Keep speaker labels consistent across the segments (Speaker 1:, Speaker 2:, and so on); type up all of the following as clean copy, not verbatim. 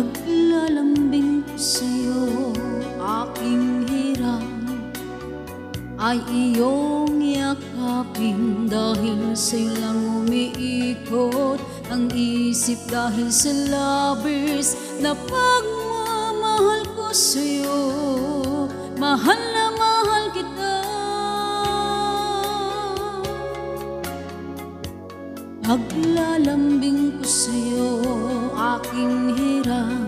Speaker 1: Paglalambing ko sa'yo, aking hirap ay iyong yakapin. Dahil sa'yo lang umiikot ang isip, dahil sa labis na pagmamahal ko sa'yo. Mahal na mahal kita. Paglalambing ko sa'yo, aking hirap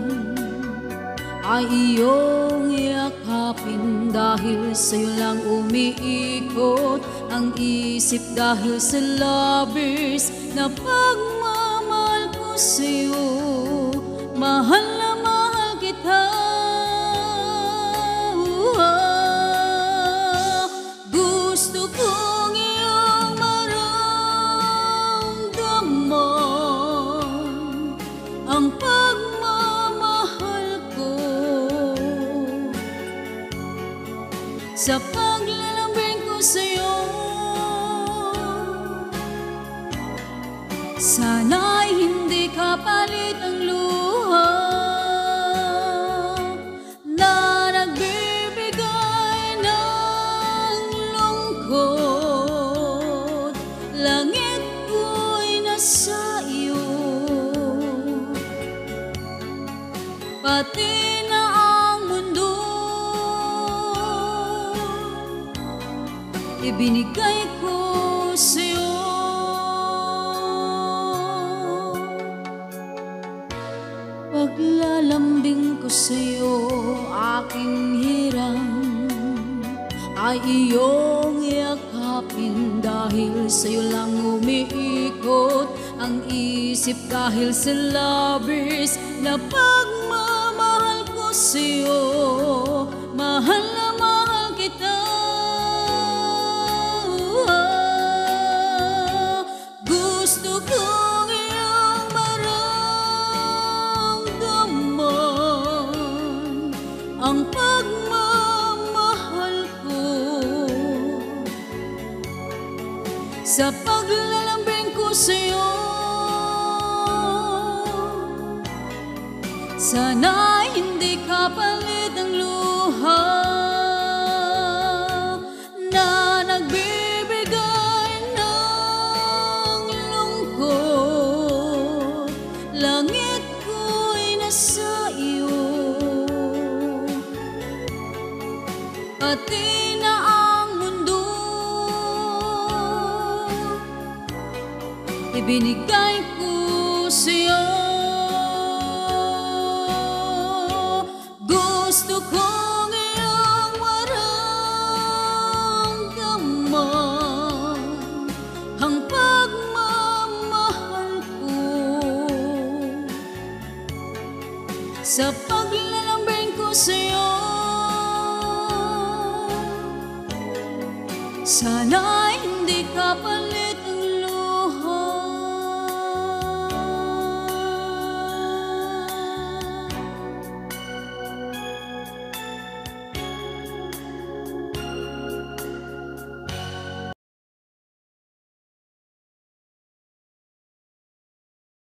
Speaker 1: ay iyong yakapin. Dahil sa'yo lang umiikot ang isip, dahil sa labis na pagmamahal ko sa'yo. Mahal na mahal kita. Gusto kong iyong maramdaman ang pagmamahal ko. Sa paglalambing ko sa'yo, sana'y hindi kapalit ang luha na nagbibigay ng lungkot. Langit ko'y nasa iyo, pati na ang mundo ibinigay ko sa'yo. Paglalambing ko sa'yo, aking hirap ay iyong yakapin. Dahil sa'yo lang umiikot ang isip, dahil sa labis na pagmamahal ko sa'yo. Mahal na mahal kita. Gusto kong iyong maramdaman ang pagmamahal ko. Sa paglalambing ko sa'yo, sana'y hindi kapalit ang luha na nagbibigay ng lungkot. Langit ko'y nasa iyo, pati na ang mundo ibinigay ko sa'yo. Gusto kong iyong maramdaman ang pagmamahal ko. Sa paglalambing ko sa'yo, sana'y